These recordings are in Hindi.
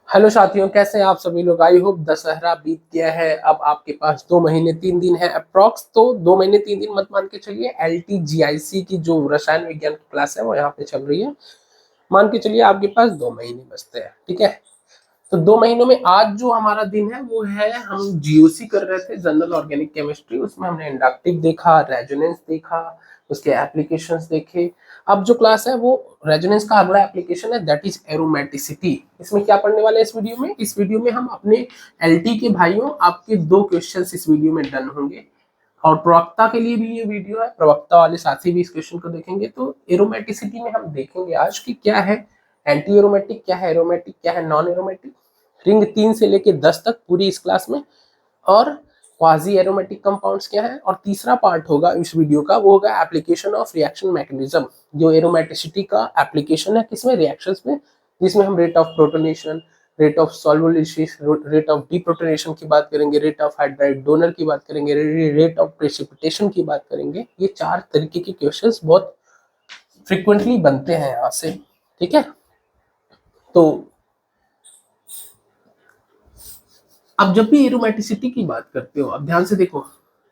हेलो साथियों, कैसे हैं आप सभी लोग। आई होप दशहरा बीत गया है। अब आपके पास 2 महीने 3 दिन है अप्रॉक्स। तो 2 महीने 3 दिन मत मान के चलिए। LTGIC की जो रसायन विज्ञान की क्लास है वो यहाँ पे चल रही है। मान के चलिए आपके पास 2 महीने बचते हैं, ठीक है। तो 2 महीनों में आज जो हमारा दिन है वो है, हम GOC कर रहे थे, जनरल ऑर्गेनिक केमिस्ट्री। उसमें हमने इंडक्टिव देखा, रेजोनेंस देखा, उसके एप्लीकेशंस देखे। अब जो क्लास है वो रेजोनेंस का अगला एप्लीकेशन है, दैट इज एरोमेटिसिटी। इसमें क्या पढ़ने वाले हैं इस वीडियो में? इस वीडियो में हम अपने LT के भाइयों, आपके 2 क्वेश्चन इस वीडियो में डन होंगे। और प्रवक्ता के लिए भी ये वीडियो है, प्रवक्ता वाले साथी भी इस क्वेश्चन को देखेंगे। तो एरोमेटिसिटी में हम देखेंगे आज कि क्या है एंटी एरोमेटिक, क्या है एरोमेटिक, क्या है नॉन एरोमेटिक। रिंग 3 से लेके 10 तक पूरी इस क्लास में। और क्वाजी एरोमेटिक कंपाउंड्स क्या है। और तीसरा पार्ट होगा इस वीडियो का, वो होगा एप्लीकेशन ऑफ रिएक्शन मैकेनिज्म, जो एरोमेटिसिटी का एप्लीकेशन है किसमें, रिएक्शंस में। जिसमें हम rate of protonation, rate of solvolysis, rate of deprotonation की बात करेंगे, रेट ऑफ हाइड्राइड डोनर की बात करेंगे, रेट ऑफ प्रेसिपिटेशन की बात करेंगे। ये 4 तरीके के क्वेश्चंस बहुत फ्रिक्वेंटली बनते हैं यहाँ से, ठीक है। तो अब जब भी एरोमेटिसिटी की बात करते हो, अब ध्यान से देखो,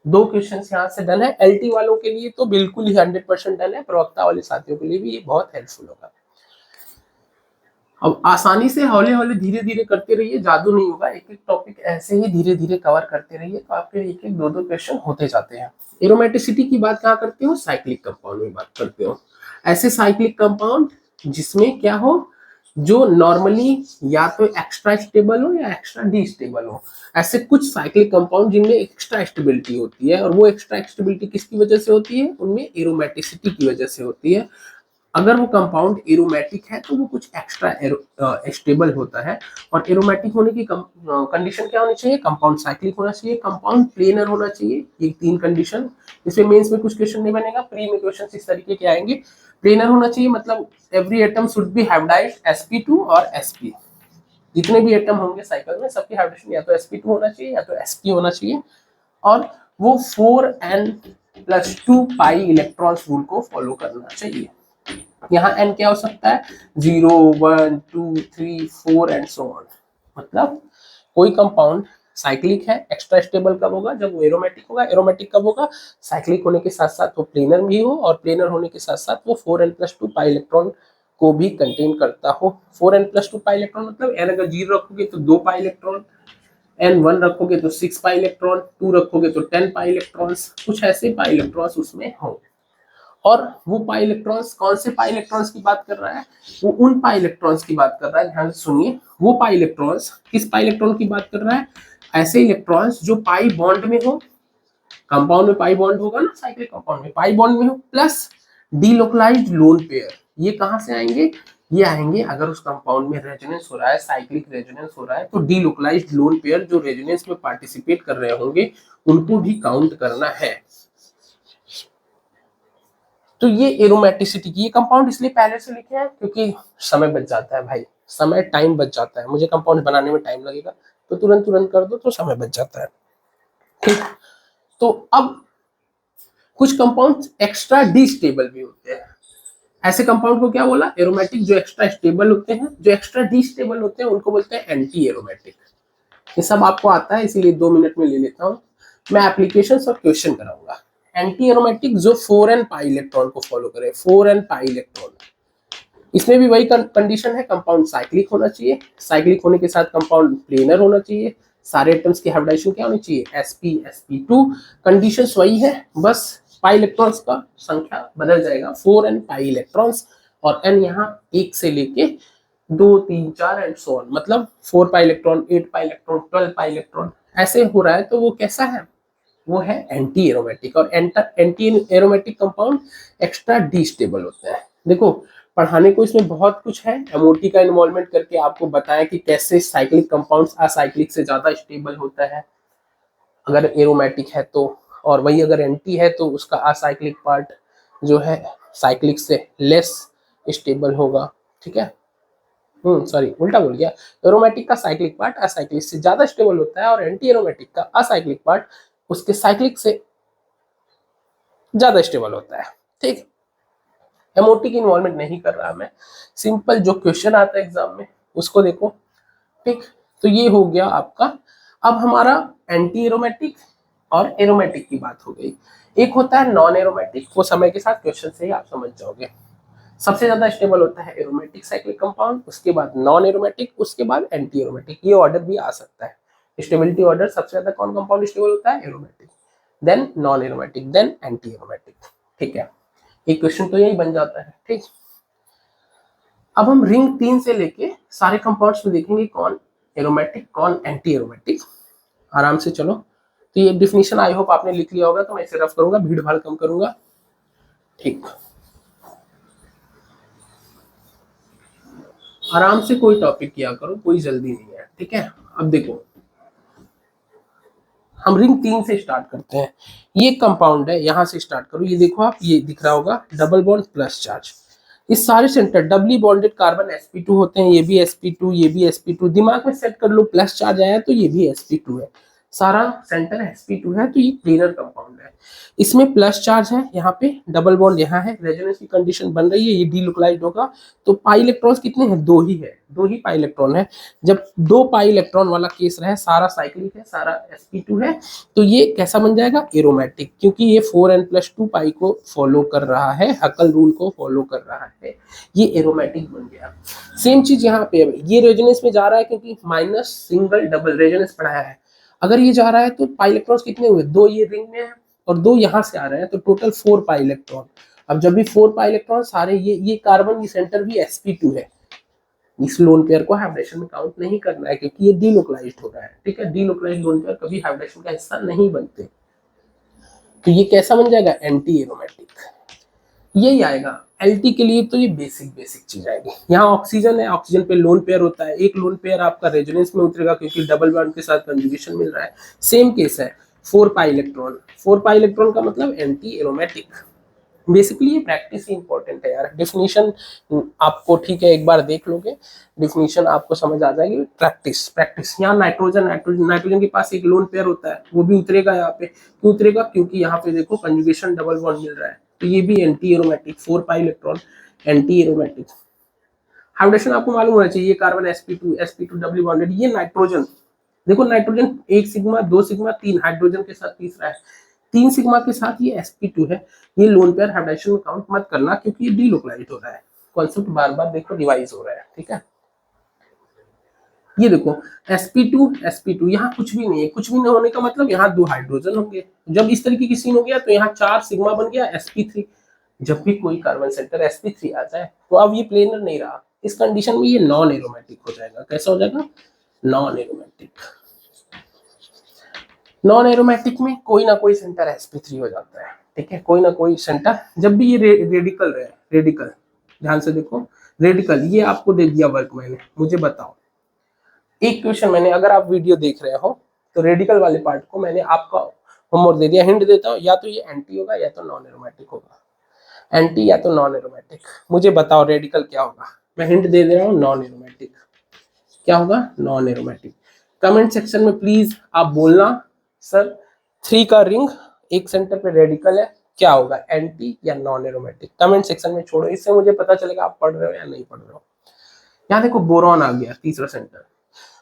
2 क्वेश्चन यहाँ से डन है। LT वालों के लिए तो बिल्कुल ही 100% डन है। प्रवक्ता वाले साथियों के लिए भी ये बहुत हेल्पफुल होगा। अब आसानी से हौले हौले धीरे धीरे करते रहिए, जादू नहीं होगा। एक एक टॉपिक ऐसे ही धीरे धीरे कवर करते रहिए तो आपके एक एक दो दो क्वेश्चन होते जाते हैं। एरोमेटिसिटी की बात कहाँ करते हो, साइक्लिक कंपाउंड में बात करते हो। ऐसे साइक्लिक कंपाउंड जिसमें क्या हो, जो नॉर्मली या तो एक्स्ट्रा स्टेबल हो या एक्स्ट्रा डी स्टेबल हो। ऐसे कुछ साइक्लिक कंपाउंड जिनमें एक्स्ट्रा स्टेबिलिटी होती है, और वो एक्स्ट्रा स्टेबिलिटी किसकी वजह से होती है, उनमें एरोमेटिसिटी की वजह से होती है। अगर वो कंपाउंड एरोमेटिक है तो वो कुछ एक्स्ट्रा स्टेबल होता है। और एरोमेटिक होने की कंडीशन क्या होनी चाहिए, कंपाउंड साइक्लिक होना चाहिए, कंपाउंड प्लेनर होना चाहिए। ये 3 कंडीशन। इसमें मेंस में कुछ क्वेश्चन नहीं बनेगा, प्री में क्वेश्चन इस तरीके के आएंगे। प्लेनर होना चाहिए मतलब every atom should be hybridized sp2 और sp। जितने भी एटम होंगे साइकिल में सबकी हाइब्रिडेशन या तो sp2 होना चाहिए या तो sp होना चाहिए। और वो 4n+2 पाई इलेक्ट्रॉन्स रूल को फॉलो करना चाहिए। यहाँ n क्या हो सकता है, 0, 1, 2, 3, 4 एंड सो ऑन। मतलब कोई कंपाउंड साइक्लिक है, एक्स्ट्रा स्टेबल कब होगा, जब वो एरोमेटिक होगा। एरोमेटिक कब होगा, साइक्लिक होने के साथ साथ वो प्लेनर भी हो, और प्लेनर होने के साथ साथ वो 4n+2 पाई इलेक्ट्रॉन को भी कंटेन करता हो। 4n+2 पाई इलेक्ट्रॉन मतलब n अगर 0 रखोगे तो 2 पाई इलेक्ट्रॉन, n1 रखोगे तो 6 पाई इलेक्ट्रॉन, 2 रखोगे तो 10 पाई इलेक्ट्रॉन्स, कुछ ऐसे पाई इलेक्ट्रॉन्स उसमें होंगे। और वो पाई इलेक्ट्रॉन्स कौन से पाई इलेक्ट्रॉन्स की बात कर रहा है, वो उन पाई इलेक्ट्रॉन्स की बात कर रहा है। ध्यान से सुनिए, वो पाई इलेक्ट्रॉन्स किस पाई इलेक्ट्रॉन की बात कर रहा है, ऐसे इलेक्ट्रॉन्स जो पाई बॉन्ड में हो। कंपाउंड में पाई बॉन्ड होगा ना, साइक्लिक कंपाउंड में पाई बॉन्ड में हो, प्लस डीलोकलाइज्ड लोन पेयर। ये कहां से आएंगे, ये आएंगे अगर उस कंपाउंड में रेजोनेंस हो रहा है, साइक्लिक रेजोनेंस हो रहा है, तो डीलोकलाइज्ड लोन पेयर जो रेजोनेंस में पार्टिसिपेट कर रहे होंगे उनको भी काउंट करना है। तो ये एरोमेटिसिटी की, ये कंपाउंड इसलिए पहले से लिखे हैं क्योंकि समय बच जाता है भाई, समय टाइम बच जाता है। मुझे कंपाउंड बनाने में टाइम लगेगा तो तुरंत तुरंत कर दो तो समय बच जाता है, ठीक। तो अब कुछ कंपाउंड एक्स्ट्रा डिस्टेबल भी होते हैं। ऐसे कंपाउंड को क्या बोला, एरोमेटिक। जो एक्स्ट्रा स्टेबल होते हैं, जो एक्स्ट्रा डिस्टेबल होते हैं उनको बोलते हैं एंटी एरोमेटिक। ये सब आपको आता है, इसीलिए 2 मिनट में ले लेता हूँ। मैं एप्लीकेशन और क्वेश्चन कराऊंगा। एंटी एरोमेटिक जो 4n पाई इलेक्ट्रॉन को फॉलो करे, 4n पाई इलेक्ट्रॉन। इसमें भी वही कंडीशन है, कंपाउंड साइक्लिक होना चाहिए, साइक्लिक होने के साथ कंपाउंड प्लेनर होना चाहिए, सारे एटम्स की हाइब्रिडाइजेशन क्या होनी चाहिए, sp sp2। कंडीशंस वही है, बस पाई इलेक्ट्रॉन्स का संख्या बदल जाएगा, 4n पाई इलेक्ट्रॉन्स। और n यहाँ 1 से लेके 2, 3, 4 एंड सो ऑन। मतलब 4 pi electron, 8 pi electron, 12 pi electron ऐसे हो रहा है। तो वो कैसा है, वो है एंटी एरोमेटिक। और एंटी एरोमेटिक कंपाउंड एक्स्ट्रा डिस्टेबल होते हैं। देखो पढ़ाने को इसमें बहुत कुछ है, एमओटी का इन्वॉल्वमेंट करके आपको बताया कि कैसे साइक्लिक कंपाउंड्स असाइक्लिक से ज्यादा स्टेबल होता है अगर एरोमेटिक है तो, और वही अगर एंटी है तो उसका असाइक्लिक पार्ट जो है साइक्लिक से लेस स्टेबल होगा, ठीक है। सॉरी उल्टा बोल गया। एरोमेटिक का साइक्लिक पार्ट असाइक्लिक से ज्यादा स्टेबल होता है, और एंटी एरोमेटिक का असाइक्लिक पार्ट उसके साइक्लिक से ज्यादा स्टेबल होता है, ठीक। एमओटी की इन्वॉल्वमेंट नहीं कर रहा मैं, सिंपल जो क्वेश्चन आता है एग्जाम में उसको देखो। ठीक, तो ये हो गया आपका। अब हमारा एंटी एरोमेटिक और एरोमेटिक की बात हो गई। एक होता है नॉन एरोमेटिक, वो समय के साथ क्वेश्चन से ही आप समझ जाओगे। सबसे ज्यादा स्टेबल होता है एरोमेटिक साइक्लिक कंपाउंड, उसके बाद नॉन एरोमेटिक, उसके बाद एंटी एरोमेटिक। ये ऑर्डर भी आ सकता है। स्टेबिलिटी ऑर्डर सबसे ज्यादा कौन कंपाउंड स्टेबल होता है? Aromatic, then non aromatic, then anti aromatic. ठीक है, एक क्वेश्चन तो यही बन जाता है। ठीक, अब हम रिंग 3 से लेके सारे कंपाउंड्स में देखेंगे कौन एरोमेटिक कौन एंटी एरोमेटिक। आराम से चलो। तो ये डिफिनीशन आई होप आपने लिख लिया होगा, तो मैं इसे रफ करूंगा, भीड़ भाड़ कम करूंगा। ठीक, आराम से कोई टॉपिक किया करो, कोई जल्दी नहीं है। ठीक है, अब देखो हम रिंग 3 से स्टार्ट करते हैं। ये कंपाउंड है, यहां से स्टार्ट करो। ये देखो आप, ये दिख रहा होगा डबल बॉन्ड प्लस चार्ज। इस सारे centre doubly bonded carbon sp2 होते हैं। ये भी sp2, ये भी sp2। दिमाग में सेट कर लो, प्लस चार्ज आया तो ये भी sp2 है। सारा सेंटर sp2 है, तो ये प्लेनर कंपाउंड है। इसमें प्लस चार्ज है, यहाँ पे डबल बॉन्ड यहाँ है, रेजोनेंस की कंडीशन बन रही है, ये डीलोकलाइज्ड होगा। तो पाई इलेक्ट्रॉन्स कितने हैं? दो ही है, दो ही पाई इलेक्ट्रॉन है। जब दो पाई इलेक्ट्रॉन वाला केस रहे, सारा साइक्लिक है, सारा sp2 है, तो ये कैसा बन जाएगा? एरोमेटिक, क्योंकि ये 4n+2 पाई को फॉलो कर रहा है, हकल रूल को फॉलो कर रहा है, ये एरोमेटिक बन गया। सेम चीज यहाँ पे, ये रेजोनेंस में जा रहा है क्योंकि माइनस सिंगल डबल रेजोनेंस पढ़ाया है। अगर ये जा रहा है तो पाई इलेक्ट्रॉन्स कितने हुए? दो ये रिंग में है और दो यहाँ से आ रहे हैं, तो टोटल 4 पाई इलेक्ट्रॉन। अब जब भी 4 पाई इलेक्ट्रॉन सारे, ये कार्बन ये सेंटर भी sp2 है, इस लोन पेयर को हाइब्रिडेशन में काउंट नहीं करना है, क्योंकि ये डीलोकलाइज्ड हो रहा है। ठीक है, डीलोकलाइज्ड लोन पेयर कभी हाइब्रिडेशन का हिस्सा नहीं बनते। तो ये कैसा बन जाएगा? Anti aromatic. यही आएगा एल्टी के लिए। तो ये बेसिक बेसिक चीज आएगी। यहाँ ऑक्सीजन है, ऑक्सीजन पे लोन पेयर होता है, एक लोन पेयर आपका रेजोनेंस में उतरेगा क्योंकि डबल बॉन्ड के साथ कंजुगेशन मिल रहा है। सेम केस है, 4 पाई इलेक्ट्रॉन। 4 पाई इलेक्ट्रॉन का मतलब एंटी एरोमेटिक। बेसिकली ये प्रैक्टिस ही इंपॉर्टेंट है यार। डिफिनीशन आपको ठीक है, एक बार देख लोगे डिफिनीशन आपको समझ आ जाएगी। Practice practice. यहाँ नाइट्रोजन नाइट्रोजन नाइट्रोजन के पास एक लोन पेयर होता है, वो भी उतरेगा यहाँ पे। क्यों उतरेगा? क्योंकि यहाँ पे देखो कंजुगेशन डबल बॉन्ड मिल रहा है, तो ये भी anti aromatic. 4 pi electron anti aromatic. Hybridization आपको मालूम होना चाहिए। कार्बन sp2 डबली बॉन्डेड, ये नाइट्रोजन देखो, नाइट्रोजन 1 सिग्मा 2 सिग्मा 3 हाइड्रोजन के साथ तीसरा है, 3 सिग्मा के साथ ये sp2 है। ये लोन पेयर हाइब्रिडेशन में काउंट मत करना, क्योंकि ये डीलोकलाइज्ड हो रहा है। कॉन्सेप्ट बार बार देखो रिवाइज हो रहा है। ठीक है, ये देखो sp2 यहाँ कुछ भी नहीं है। कुछ भी नहीं होने का मतलब यहाँ 2 हाइड्रोजन होंगे। जब इस तरीके की सीन हो गया तो यहाँ 4 सिग्मा बन गया sp3। जब भी कोई कार्बन सेंटर sp3 आ जाए तो अब ये प्लेनर नहीं रहा। इस कंडीशन में ये नॉन एरोमेटिक हो जाएगा। कैसा हो जाएगा? Non aromatic. नॉन एरोमेटिक में कोई ना कोई सेंटर sp3 हो जाता है। ठीक है, कोई ना कोई सेंटर। जब भी ये रेडिकल रहे, रेडिकल ध्यान से देखो, रेडिकल ये आपको दे दिया वर्क मैंने, मुझे बताओ एक क्वेश्चन मैंने, अगर आप वीडियो देख रहे हो तो रेडिकल वाले पार्ट को मैंने आपका होमवर्क दे दिया। हिंट देता हूँ, या तो ये एंटी होगा या तो नॉन एरोमेटिक होगा। एंटी या तो नॉन एरोमेटिक। मुझे बताओ रेडिकल क्या होगा? मैं हिंट दे रहा हूँ, नॉन एरोमेटिक। क्या होगा? Non aromatic. कमेंट सेक्शन में प्लीज आप बोलना, सर 3 का रिंग एक सेंटर पे रेडिकल है, क्या होगा? एंटी या नॉन एरोमेटिक? कमेंट सेक्शन में छोड़ो, इससे मुझे पता चलेगा आप पढ़ रहे हो या नहीं पढ़ रहे हो। यहाँ देखो बोरॉन आ गया तीसरा सेंटर।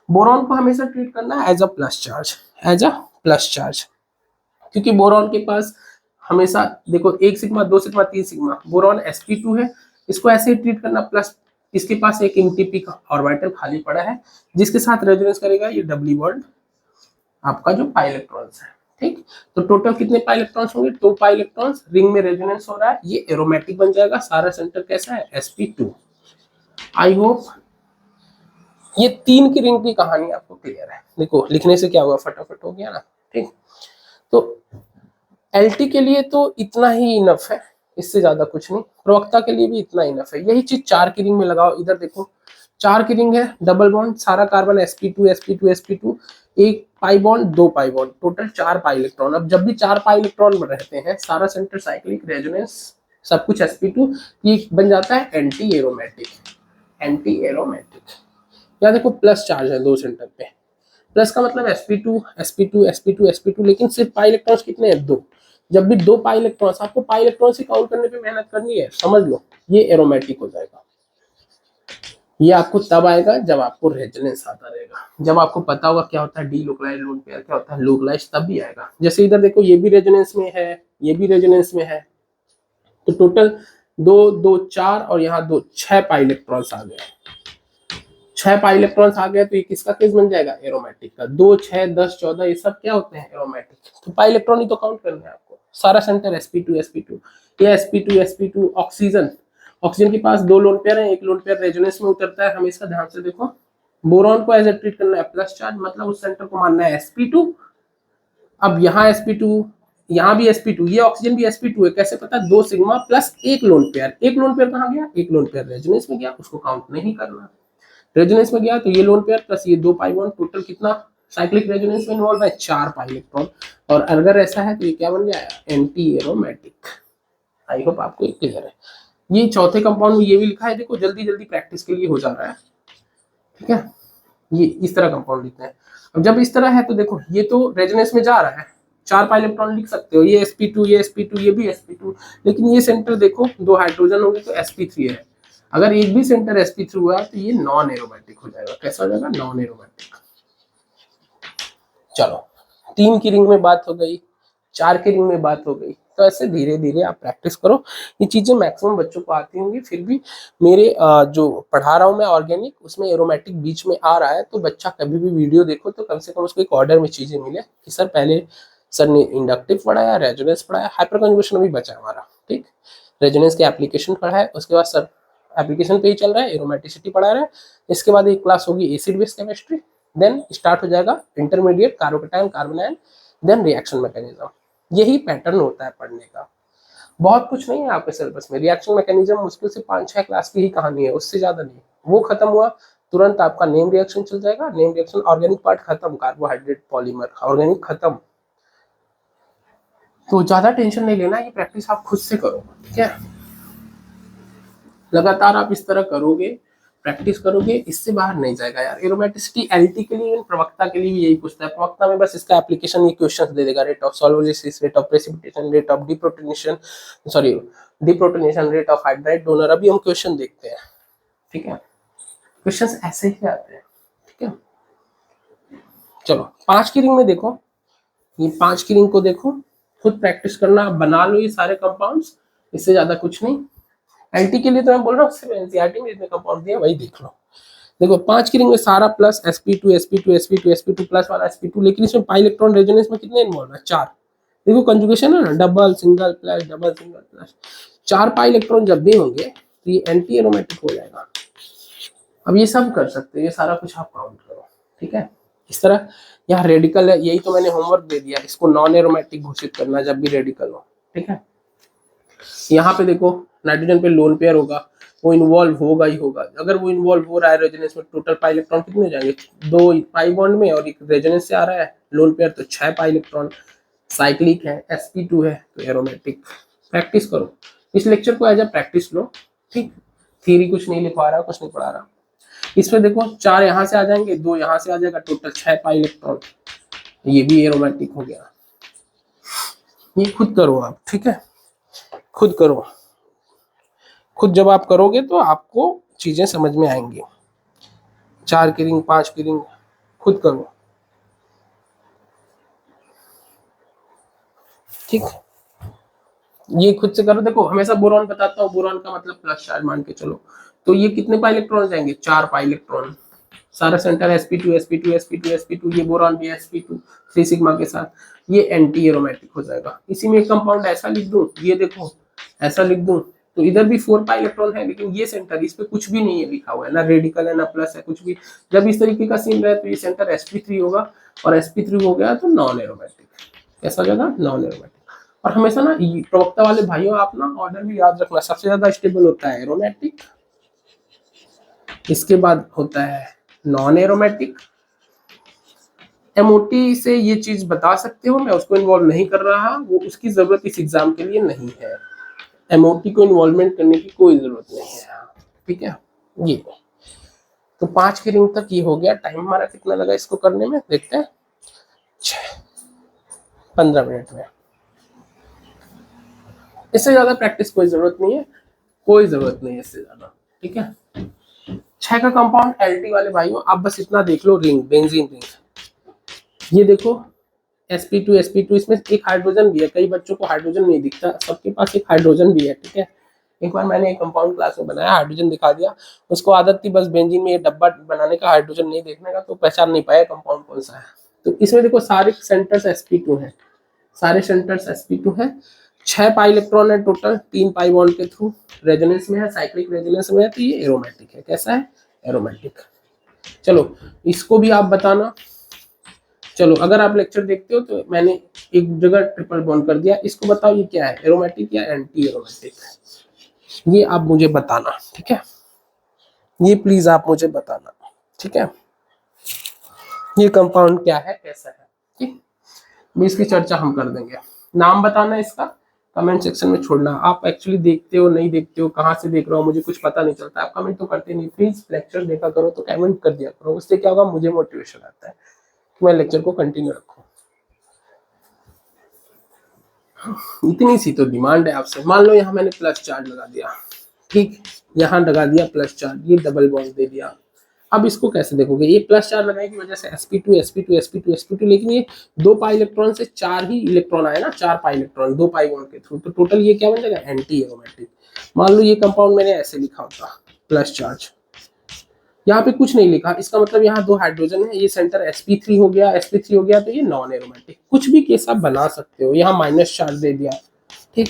बोरॉन को हमेशा ट्रीट करना है as a plus charge, as a plus charge, क्योंकि बोरॉन के पास हमेशा देखो 1 sigma 2 sigma 3 sigma, boron sp2 है, इसको ऐसे ही ट्रीट करना प्लस। इसके पास एक एमटीपी का ऑर्बिटल खाली पड़ा है, जिसके साथ रेजोनेंस करेगा ये डबली बॉन्ड आपका जो पाई इलेक्ट्रॉन्स है। ठीक, तो टोटल कितने पाई इलेक्ट्रॉन्स होंगे? 2 पाई इलेक्ट्रॉन्स। रिंग में रेजोनेंस हो रहा है, ये एरोमेटिक बन जाएगा। सारा सेंटर कैसा है? sp2। आई होप ये 3 की रिंग की कहानी आपको क्लियर है। देखो लिखने से क्या हुआ, फटाफट हो गया ना। ठीक, तो एलटी के लिए तो इतना ही इनफ है, इससे ज्यादा कुछ नहीं। प्रवक्ता के लिए भी इतना इनफ है। यही चीज 4 की रिंग में लगाओ। इधर देखो 4 की रिंग है, डबल बॉन्ड, सारा कार्बन sp2 sp2 sp2, एक pi bond 2 pi bond, total 4 pi electron. अब जब भी 4 पाई इलेक्ट्रॉन में रहते हैं, सारा सेंटर साइक्लिक, रेजोनेंस सब कुछ sp2, ये बन जाता है एंटी एरोमेटिक। Anti aromatic. यहाँ देखो प्लस चार्ज है 2 सेंटर पे। प्लस का मतलब sp2 sp2 sp2 sp2, लेकिन सिर्फ पाई इलेक्ट्रॉन्स कितने हैं? 2। जब भी 2 पाई इलेक्ट्रॉन्स, आपको पाई इलेक्ट्रॉन से काउंट करने पे मेहनत करनी है, समझ लो, ये एरोमेटिक हो जाएगा। ये आपको तब आएगा जब आपको रेजोनेंस आता रहेगा, जब आपको पता होगा क्या होता है डी लोकलाइज्ड लोन पेयर, क्या होता है लोकलाइज्ड, तब भी आएगा। जैसे इधर देखो ये भी रेजोनेंस में है, ये भी रेजोनेंस में है, तो टोटल दो दो चार और यहाँ दो, 6 पाई इलेक्ट्रॉन्स आ गए। 6 पाई इलेक्ट्रॉन्स आ गए तो ये किसका केस बन जाएगा, एरोमेटिक का। 2 6 10 14 ये सब क्या होते हैं, एरोमेटिक। तो पाई इलेक्ट्रॉन ही तो काउंट करना है आपको। सारा सेंटर sp2 sp2, ये sp2 ऑक्सीजन, ऑक्सीजन के पास 2 लोन पेयर है, एक लोन पेयर रेजोनेंस में उतरता है, हमेशा ध्यान से देखो। बोरॉन को एज ए ट्रीट करना है प्लस चार्ज, मतलब उस सेंटर को मानना है sp2। अब यहाँ sp2, यहाँ भी sp2, ये ऑक्सीजन भी sp2 है, कैसे पता, 2 सिग्मा प्लस एक लोन पेयर। एक लोन पेयर कहाँ गया, एक लोन पेयर रेजोनेंस में गया, उसको काउंट नहीं करना। रेजोनेंस में गया तो ये लोन पेयर प्लस ये 2 पाई बॉन्ड, टोटल कितना साइक्लिक रेजोनेंस में इन्वॉल्व है, 4 पाई इलेक्ट्रॉन। और अगर ऐसा है तो ये क्या बन जाएगा, एंटी एरोमेटिक। आई होप आपको क्लियर है। ये चौथे कंपाउंड में ये भी लिखा है, देखो जल्दी जल्दी प्रैक्टिस के लिए हो जा रहा है, ठीक है। ये इस तरह कंपाउंड लिखते हैं। अब जब इस तरह है तो देखो ये तो रेजोनेंस में जा रहा है, 4 पाई इलेक्ट्रॉन लिख सकते हो, ये sp2 ये sp2 ये भी sp2, लेकिन ये सेंटर देखो 2 हाइड्रोजन हो गए तो sp3 है। अगर एक भी सेंटर sp3 हुआ तो ये नॉन एरोमेटिक हो जाएगा। कैसा हो जाएगा, नॉन एरोमेटिक। चलो 3 की रिंग में बात हो गई, 4 की रिंग में बात हो गई। तो ऐसे धीरे धीरे आप प्रैक्टिस करो, ये चीजें मैक्सिमम बच्चों को आती होंगी। फिर भी मेरे जो पढ़ा रहा हूँ मैं ऑर्गेनिक, उसमें एरोमेटिक बीच में आ रहा है, तो बच्चा कभी भी वीडियो देखो तो कम से कम उसको एक ऑर्डर में चीजें मिले कि सर पहले सर ने इंडक्टिव पढ़ाया, रेजोनेंस पढ़ाया, हाइपर कंजुगेशन भी बचा हमारा, ठीक। रेजोनेंस के एप्लीकेशन पढ़ा है, उसके बाद सर एप्लीकेशन पे ही चल रहा है, एरोमेटिसिटी पढ़ा रहा है। इसके बाद एक क्लास होगी acid base chemistry, then start हो जाएगा intermediate carbocation carbanion, then reaction mechanism. यही पैटर्न होता है पढ़ने का, बहुत कुछ नहीं है आपके सिलेबस में। रिएक्शन मैकेनिज्म मुश्किल से 5-6 क्लास की ही कहानी है, उससे ज्यादा नहीं। वो खत्म हुआ तुरंत आपका नेम रिएक्शन चल जाएगा, नेम रिएक्शन ऑर्गेनिक पार्ट खत्म, कार्बोहाइड्रेट पॉलीमर ऑर्गेनिक खत्म। तो ज्यादा टेंशन नहीं लेना, ये प्रैक्टिस आप खुद से करो, ठीक है। लगातार आप इस तरह करोगे, प्रैक्टिस करोगे, इससे बाहर नहीं जाएगा यार। एरोमेटिसिटी एलटी के लिए, प्रवक्ता के लिए भी यही पूछता है। प्रवक्ता में बस इसका एप्लीकेशन, ये क्वेश्चंस दे देगा, rate of solvolysis, rate of precipitation, rate of deprotonation, sorry deprotonation, rate of hydride donor. अभी हम क्वेश्चन देखते हैं, ठीक है। क्वेश्चंस ऐसे ही आते हैं, ठीक है। चलो 5 की रिंग में देखो, ये 5 की रिंग को देखो, खुद प्रैक्टिस करना, बना लो ये सारे कंपाउंड्स, इससे ज्यादा कुछ नहीं। एलटी के लिए तो मैं बोल रहा हूँ, सिर्फ एनसीईआरटी में जितने कंपाउंड दिए वही देख लो। देखो 5 की रिंग में सारा plus, sp2 sp2 sp2 sp2 plus वाला sp2, लेकिन इसमें पाई इलेक्ट्रॉन रेजोनेंस में कितने इन्वॉल्व है, 4। देखो कंजुगेशन है ना, double single plus double single plus, 4 pi electron जब भी होंगे तो ये एंटी एरोमेटिक हो जाएगा। अब ये सब कर सकते हो, ये सारा कुछ आप काउंट करो, ठीक है। इस तरह यहाँ रेडिकल है, यही तो मैंने होमवर्क दे दिया, इसको नॉन एरोमेटिक घोषित करना जब भी रेडिकल हो, ठीक है। यहाँ पे देखो नाइट्रोजन पे लोन पेयर होगा, वो इन्वॉल्व होगा ही होगा। अगर वो इन्वॉल्व हो रहा है रेजोनेंस में, टोटल पाई इलेक्ट्रॉन कितने हो जाएंगे, 2 पाई बॉन्ड में, और एक रेजोनेंस से आ रहा है लोन पेयर, तो 6 पाई इलेक्ट्रॉन। साइक्लिक है, sp2 है, तो एरोमेटिक। प्रैक्टिस करो, इस लेक्चर को एज अ प्रैक्टिस लो, ठीक। थ्योरी कुछ नहीं लिखवा रहा, कुछ नहीं पढ़ा रहा। इसमें देखो 4 यहाँ से आ जाएंगे, 2 यहाँ से आ जाएगा, टोटल 6 पाई इलेक्ट्रॉन, ये भी एरोमेटिक हो गया। ये खुद करो आप, ठीक है, खुद करो। खुद जब आप करोगे तो आपको चीजें समझ में आएंगी। 4 की रिंग, 5 की रिंग, खुद करो, ठीक। ये खुद से करो। देखो हमेशा बोरॉन बताता हूँ, बोरॉन का मतलब प्लस चार्ज मान के चलो, तो ये कितने पाई इलेक्ट्रॉन जाएंगे, 4 पाई इलेक्ट्रॉन। सारा centre sp2 sp2 sp2 sp2, ये बोरॉन भी sp2 3 सिग्मा के साथ, ये एंटी एरोमेटिक हो जाएगा। इसी में एक कंपाउंड ऐसा लिख दूं, ये देखो ऐसा लिख दूं, तो इधर भी 4 पाई इलेक्ट्रॉन है, लेकिन ये सेंटर, इस पे कुछ भी नहीं है लिखा हुआ है, ना रेडिकल है ना प्लस है, कुछ भी। जब इस तरीके का सीन रहे तो ये सेंटर sp3 होगा, और sp3 हो गया तो नॉन एरोमेटिक। कैसा हो जाएगा, नॉन एरोमेटिक। और हमेशा ना प्रवक्ता वाले भाइयों, आप ना ऑर्डर भी याद रखना, सबसे ज्यादा स्टेबल होता है एरोमेटिक, इसके बाद होता है नॉन एरोमेटिक। एमओटी से ये चीज बता सकते हो, मैं उसको इन्वॉल्व नहीं कर रहा, वो उसकी जरूरत इस एग्जाम के लिए नहीं है। एमओटी को इन्वॉल्वमेंट करने की कोई जरूरत नहीं है, ठीक है। ये तो 5 की रिंग तक ये हो गया। टाइम हमारा कितना लगा इसको करने में, देखते हैं, 15 मिनट में। इससे ज्यादा प्रैक्टिस कोई जरूरत नहीं है, कोई जरूरत नहीं है इससे ज्यादा, ठीक है। 6 का कंपाउंड एल्टी वाले भाइयों, आप बस इतना देख लो, रिंग, बेंजीन रिंग। ये देखो sp2 इसमें एक हाइड्रोजन भी है, कई बच्चों को हाइड्रोजन नहीं दिखता, सबके पास एक हाइड्रोजन भी है, ठीक है। एक बार मैंने एक कंपाउंड क्लास में बनाया, हाइड्रोजन दिखा दिया, उसको आदत थी बस बेंजीन में ये डब्बा बनाने का, हाइड्रोजन नहीं देखने का, तो पहचान नहीं पाया कंपाउंड कौन सा है। तो इसमें देखो सारे सेंटर्स sp2 है, सारे सेंटर्स sp2 है, 6 पाई इलेक्ट्रॉन है टोटल, 3 पाई बॉन्ड के थ्रू रेजोनेंस में है, साइक्लिक रेजोनेंस में है, तो ये एरोमेटिक है। कैसा है? एरोमेटिक। चलो इसको भी आप बताना। चलो अगर आप लेक्चर देखते हो तो मैंने एक जगह ट्रिपल बॉन्ड कर दिया, इसको बताओ ये क्या है, एरोमेटिक या एंटी एरोमेटिक? ये आप मुझे बताना, ठीक है, ये प्लीज आप मुझे बताना, ठीक है। ये कंपाउंड क्या है, कैसा है, ठीक। इसकी चर्चा हम कर देंगे। नाम बताना इसका, कमेंट सेक्शन में छोड़ना। आप एक्चुअली देखते हो नहीं देखते हो, कहाँ से देख रहे हो, मुझे कुछ पता नहीं चलता, आप कमेंट तो करते नहीं, प्लीज लेक्चर देखा करो तो कमेंट कर दिया करो, उससे क्या होगा, मुझे मोटिवेशन आता है कि मैं लेक्चर को कंटिन्यू रखूं। इतनी सी तो डिमांड है आपसे। मान लो यहाँ मैंने प्लस चार्ज लगा दिया, ठीक, यहाँ लगा दिया प्लस चार्ज, ये डबल बॉन्ड दे दिया। अब इसको कैसे देखोगे, ये प्लस चार्ज लगाने की वजह से sp2 sp2 sp2 sp2, लेकिन ये 2 पाई इलेक्ट्रॉन से 4 ही इलेक्ट्रॉन आए ना, 4 पाई इलेक्ट्रॉन 2 पाई बॉन्ड के थ्रू, तो टोटल ये क्या बन जाएगा, एंटी एरोमेटिक। मान लो ये कंपाउंड मैंने ऐसे लिखा होता, प्लस चार्ज, यहाँ पे कुछ नहीं लिखा, इसका मतलब यहाँ 2 हाइड्रोजन है, ये सेंटर sp3 हो गया, sp3 हो गया, तो ये नॉन एरोमेटिक। कुछ भी केस आप बना सकते हो, यहाँ माइनस चार्ज दे दिया, ठीक,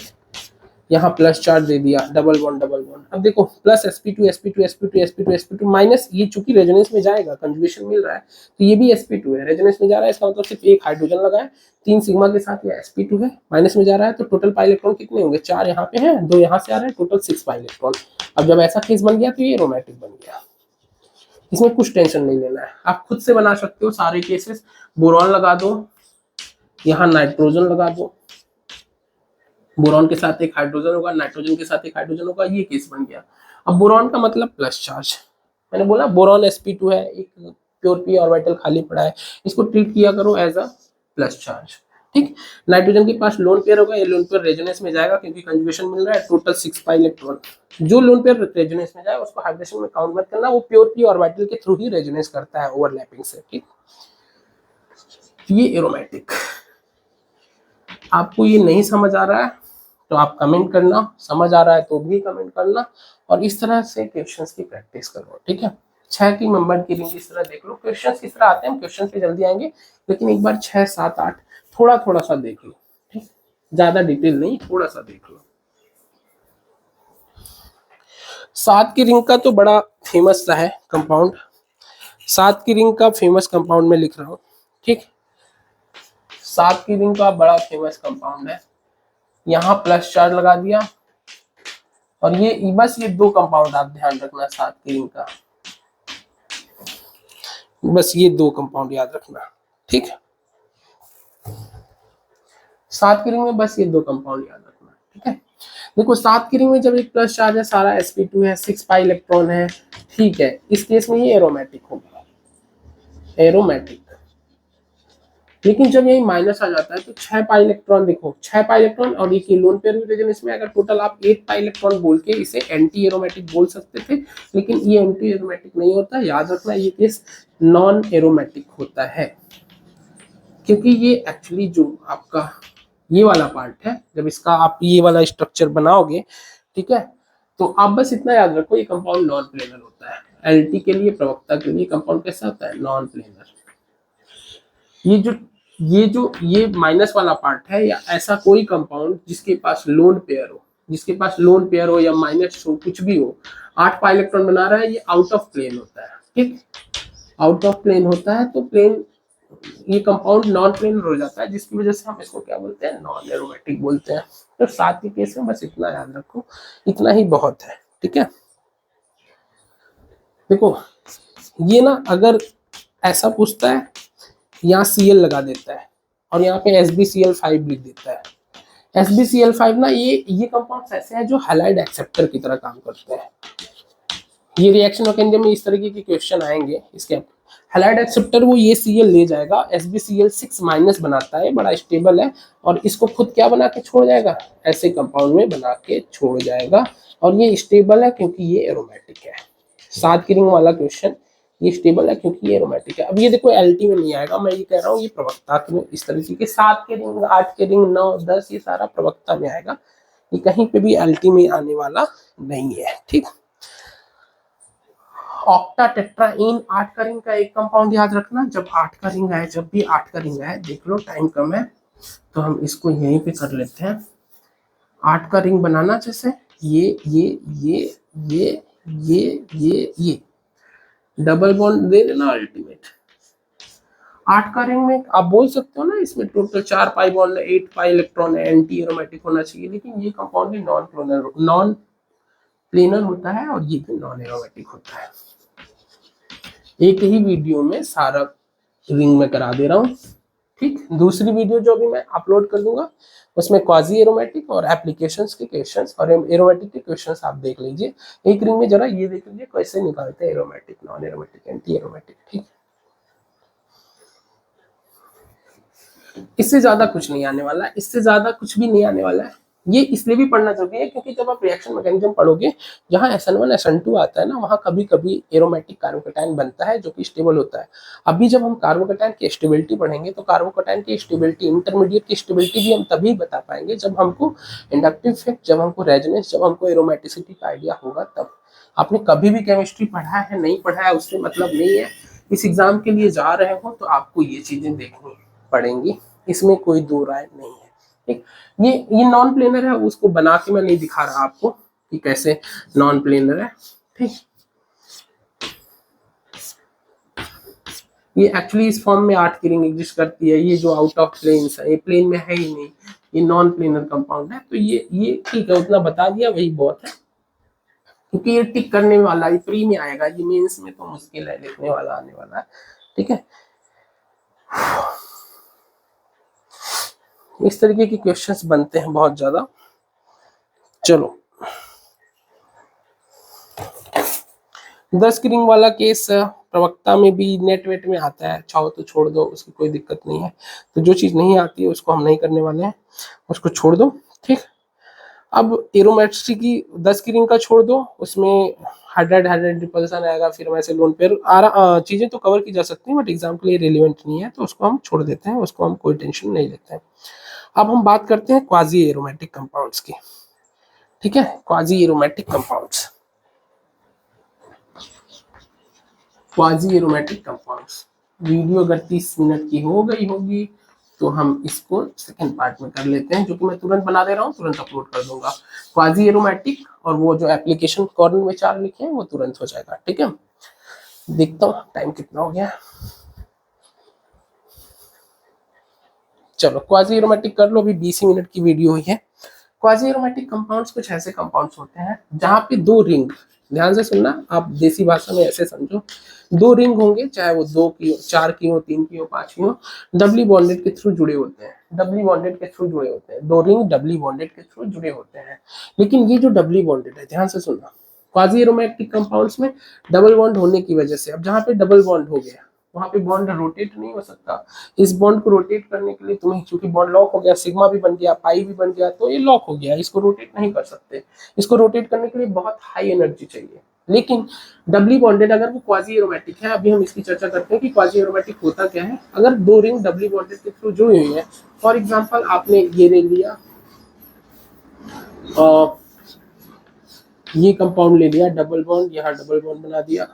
यहाँ प्लस चार्ज दे दिया, डबल बॉन्ड डबल बॉन्ड। अब देखो plus sp2 sp2 sp2 sp2 sp2 minus, ये चूंकि रेजोनेंस में जाएगा, कंजुगेशन मिल रहा है, तो ये भी sp2 है, रेजोनेंस में जा रहा है, इसका मतलब सिर्फ एक हाइड्रोजन लगा है, 3 सिग्मा के साथ ये sp2 है, माइनस में जा रहा है, तो टोटल पाई इलेक्ट्रॉन कितने होंगे, 4 यहाँ पे है, 2 यहाँ से आ रहे हैं, टोटल 6 पाई इलेक्ट्रॉन। अब जब ऐसा केस बन गया तो ये एरोमेटिक बन गया, इसमें कुछ टेंशन नहीं लेना है, आप खुद से बना सकते हो सारे केसेस। बोरॉन लगा दो, यहाँ नाइट्रोजन लगा दो, बोरॉन के साथ एक हाइड्रोजन होगा, नाइट्रोजन के साथ एक हाइड्रोजन होगा, ये केस बन गया। अब बोरॉन का मतलब प्लस चार्ज, मैंने बोला बोरॉन sp2 है, एक प्योर पी ऑर्बिटल खाली पड़ा है, इसको ट्रीट किया करो एज अ प्लस चार्ज, ठीक। नाइट्रोजन के पास लोन पेयर होगा, ये लोन पेयर रेजोनेंस में जाएगा क्योंकि कंजुगेशन मिल रहा है, टोटल 6 पाई इलेक्ट्रॉन। जो लोन पेयर रेजोनेंस में जाए उसको हाइड्रेशन में काउंट मत करना, वो प्योर पी ऑर्बिटल के थ्रू ही रेजोनेंस करता है ओवरलैपिंग से, ठीक। ये एरोमेटिक। आपको ये नहीं समझ आ रहा है तो आप कमेंट करना, समझ आ रहा है तो भी कमेंट करना, और इस तरह से क्वेश्चंस की प्रैक्टिस करो, ठीक है। 6 की मेंबर की रिंग इस तरह देख लो, क्वेश्चंस किस तरह आते हैं, क्वेश्चंस पे जल्दी आएंगे, लेकिन एक बार 6 7 8 थोड़ा थोड़ा सा देख लो, ठीक, ज्यादा डिटेल नहीं, थोड़ा सा देख लो। 7 की रिंग का तो बड़ा फेमस सा है कंपाउंड, 7 की रिंग का फेमस कंपाउंड में लिख रहा हूँ, ठीक। 7 की रिंग का बड़ा फेमस कंपाउंड है, यहाँ प्लस चार्ज लगा दिया, और ये बस ये 2 कंपाउंड आप ध्यान रखना 7 की रिंग का, बस ये 2 कंपाउंड याद रखना, ठीक। 7 की रिंग में बस ये 2 कंपाउंड याद रखना, ठीक है। देखो 7 की रिंग में जब एक प्लस चार्ज है, सारा sp2 है, 6 पाई इलेक्ट्रॉन है, ठीक है, इस केस में ये एरोमेटिक होगा, एरोमेटिक। लेकिन जब यही माइनस आ जाता है तो 6 पाई इलेक्ट्रॉन, देखो 6 पाई इलेक्ट्रॉन और ये लोन पेयर रेजोनेंस में, अगर टोटल आप 8 पाई इलेक्ट्रॉन बोल के इसे एंटी एरोमेटिक बोल सकते थे, लेकिन ये एंटी एरोमेटिक नहीं होता, याद रखना ये केस नॉन एरोमेटिक होता है, क्योंकि ये एक्चुअली जो आपका ये वाला पार्ट है, जब इसका आप ये वाला स्ट्रक्चर बनाओगे, ठीक है, तो आप बस इतना याद रखो, ये कंपाउंड नॉन प्लेनर होता है। एल्टी के लिए, प्रवक्ता के लिए कंपाउंड कैसा होता है, नॉन प्लेनर। ये माइनस वाला पार्ट है, या ऐसा कोई कंपाउंड जिसके पास लोन पेयर हो, जिसके पास लोन पेयर हो या माइनस हो, कुछ भी हो, 8 पाई इलेक्ट्रॉन बना रहा है, ये आउट ऑफ प्लेन होता है, ठीक, आउट ऑफ प्लेन होता है, तो प्लेन ये कंपाउंड नॉन प्लेनर हो जाता है, जिसकी वजह से हम इसको क्या बोलते हैं, नॉन एरोमेटिक बोलते हैं। तो 7 के केस में बस इतना याद रखो, इतना ही बहुत है, ठीक है। देखो ये ना, अगर ऐसा पूछता है, यहाँ Cl लगा देता है और यहाँ पे SbCl5 लिख देता है, SbCl5 ना, ये कंपाउंड ऐसे हैं जो हैलाइड एक्सेप्टर की तरह काम करते हैं। ये रिएक्शन मैकेनिज्म में इस तरीके के क्वेश्चन आएंगे, इसके हैलाइड एक्सेप्टर वो ये Cl ले जाएगा, SbCl6 माइनस बनाता है, बड़ा स्टेबल है, और इसको खुद क्या बना के छोड़ जाएगा, ऐसे कंपाउंड में बना के छोड़ जाएगा, और ये स्टेबल है क्योंकि ये एरोमेटिक है, 7 की रिंग वाला क्वेश्चन ये स्टेबल है क्योंकि ये एरोमेटिक है। अब ये देखो एलटी में नहीं आएगा, मैं ये कह रहा हूँ ये प्रवक्ता में इस तरीके के 7 के रिंग, 8 के रिंग, 9, 10 ये सारा प्रवक्ता में आएगा, ये कहीं पे भी एलटी में आने वाला नहीं है। ठीक, ऑक्टा टेट्राइन 8 का रिंग का एक कंपाउंड याद रखना, जब 8 का रिंग आए, जब भी 8 का रिंग आए, देख लो टाइम कम है तो हम इसको यहीं पे कर लेते हैं। 8 का रिंग बनाना जैसे ये डबल बॉन्ड दे देना अल्टीमेट। 8 का रिंग में आप बोल सकते हो ना इसमें टोटल 4 पाई बॉन्ड है, 8 पाई इलेक्ट्रॉन है, एंटी एरोमेटिक होना चाहिए, लेकिन ये कंपाउंड भी नॉन प्लेनर होता है और ये भी नॉन एरोमेटिक होता है। एक ही वीडियो में सारा रिंग में करा दे रहा हूँ। ठीक, दूसरी वीडियो जो अभी मैं अपलोड कर दूंगा उसमें क्वाजी एरोमेटिक और एप्लीकेशंस के क्वेश्चंस और एरोमेटिक के क्वेश्चंस आप देख लीजिए। एक रिंग में जरा ये देख लीजिए कैसे निकालते हैं aromatic, non aromatic, anti aromatic. ठीक, इससे ज्यादा कुछ नहीं आने वाला है, इससे ज्यादा कुछ भी नहीं आने वाला है। ये इसलिए भी पढ़ना जरूरी है क्योंकि जब आप रिएक्शन मैकेनिज्म पढ़ोगे, जहां SN1 SN2 आता है ना, वहां कभी कभी एरोमेटिक कार्बोकैटायन बनता है जो कि स्टेबल होता है। अभी जब हम कार्बोकैटायन की स्टेबिलिटी पढ़ेंगे तो कार्बोकैटायन की स्टेबिलिटी, इंटरमीडिएट की स्टेबिलिटी भी हम तभी बता पाएंगे जब हमको इंडक्टिव इफेक्ट, जब हमको रेजोनेंस, जब हमको एरोमेटिसिटी का आइडिया होगा तब। आपने कभी भी केमिस्ट्री पढ़ा है नहीं पढ़ा है उससे मतलब नहीं है, इस एग्जाम के लिए जा रहे हो तो आपको ये चीजें देखनी पड़ेंगी, इसमें कोई दो राय नहीं है। ठीक, ये नॉन प्लेनर है, उसको बना के मैं नहीं दिखा रहा आपको कि कैसे नॉन प्लेनर है। ठीक, ये एक्चुअली इस फॉर्म में 8 की रिंग एग्जिस्ट करती है, ये जो आउट ऑफ प्लेन है ये प्लेन में है ही नहीं, ये नॉन प्लेनर कंपाउंड है। तो ये ठीक है, उतना बता दिया वही बहुत है, क्योंकि ये टिक करने वाला, ये प्री में आएगा, ये मेंस में तो मुश्किल है लिखने वाला आने वाला है। ठीक है, इस तरीके के क्वेश्चंस बनते हैं बहुत ज्यादा। चलो 10 की रिंग वाला केस प्रवक्ता में भी नेट वेट में आता है, अच्छा हो तो छोड़ दो, उसकी कोई दिक्कत नहीं है। तो जो चीज नहीं आती है उसको हम नहीं करने वाले हैं, उसको छोड़ दो। ठीक, अब एरोमेट्री की 10 की रिंग का छोड़ दो, उसमें हाइड्राइड हाइड्राइड रिपल्सन आएगा, फिर वैसे लोन पेयर चीजें तो कवर की जा सकती हैं बट एग्जाम के लिए रिलेवेंट नहीं है तो उसको हम छोड़ देते हैं, उसको हम कोई टेंशन नहीं लेते हैं। अब हम बात करते हैं क्वाजी एरोमेटिक कंपाउंड्स की। ठीक है, quasi aromatic compounds, quasi aromatic compounds. Video अगर 30 मिनट की हो गई होगी तो हम इसको सेकंड पार्ट में कर लेते हैं, जो कि मैं तुरंत बना दे रहा हूँ, तुरंत अपलोड कर दूंगा। क्वाजी एरोमेटिक और वो जो एप्लीकेशन कॉर्नर में 4 लिखे हैं वो तुरंत हो जाएगा। ठीक है, देखता हूँ टाइम कितना हो गया। चलो क्वाजी एरोमेटिक कर लो, अभी 20 मिनट की वीडियो हुई है। क्वाजी एरोमेटिक कंपाउंड्स कुछ ऐसे कंपाउंड्स होते हैं जहां पे दो रिंग, ध्यान से सुनना, आप देसी भाषा में ऐसे समझो, दो रिंग होंगे, चाहे वो 2 की हो, 4 की हो, 3 की हो, 5 की हो, डबली बॉन्डेड के थ्रू जुड़े होते हैं, डबली बॉन्डेड के थ्रू जुड़े होते हैं, दो रिंग डबली बॉन्डेड के थ्रू जुड़े होते हैं। लेकिन ये जो डबली बॉन्डेड है, ध्यान से सुनना, क्वाजी एरोमेटिक कंपाउंड्स में डबल बॉन्ड होने की वजह से, अब जहां पे डबल बॉन्ड हो गया वहां पे बॉन्ड रोटेट नहीं हो सकता। इस बॉन्ड को रोटेट करने के लिए तुम्हें, चूंकि बॉन्ड लॉक हो गया, सिग्मा भी बन गया, पाई भी बन गया, तो ये लॉक हो गया, इसको रोटेट नहीं कर सकते। इसको रोटेट करने के लिए बहुत हाई एनर्जी चाहिए। लेकिन डबली बॉन्डेड अगर वो क्वाजी एरोमेटिक है, अभी हम इसकी चर्चा करते हैं कि क्वाजी एरोमेटिक होता क्या है। अगर दो रिंग डबली बॉन्डेड के थ्रू जुड़ी हुई है, फॉर एग्जाम्पल आपने ये ले लिया, ये कंपाउंड ले लिया, डबल बॉन्ड, यहाँ डबल बॉन्ड बना दिया,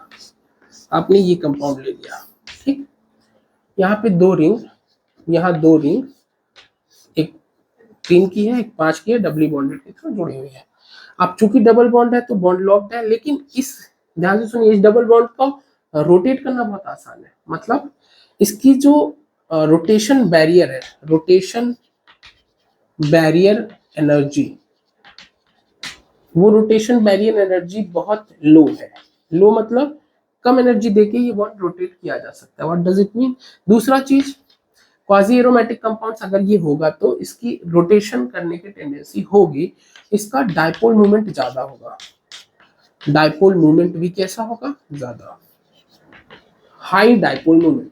आपने ये कंपाउंड ले लिया। ठीक, यहाँ पे दो रिंग, यहाँ दो रिंग, एक 3 की है, एक 5 की है, डबली बॉन्डेड के थ्रू जुड़ी हुई है। अब चूंकि डबल बॉन्ड है तो बॉन्ड लॉक्ड है, लेकिन इस, ध्यान से सुनिए, इस डबल बॉन्ड को रोटेट करना बहुत आसान है। मतलब इसकी जो रोटेशन बैरियर है, रोटेशन बैरियर एनर्जी, वो रोटेशन बैरियर एनर्जी बहुत लो है। लो मतलब कम एनर्जी देके ये बॉन्ड रोटेट किया जा सकता है। What does it mean? दूसरा चीज, क्वाजी एरोमेटिक कंपाउंड्स अगर ये होगा तो इसकी रोटेशन करने की टेंडेंसी होगी, इसका डायपोल मूवमेंट ज्यादा होगा, डायपोल मूवमेंट भी कैसा होगा, ज्यादा, हाई डायपोल मूवमेंट।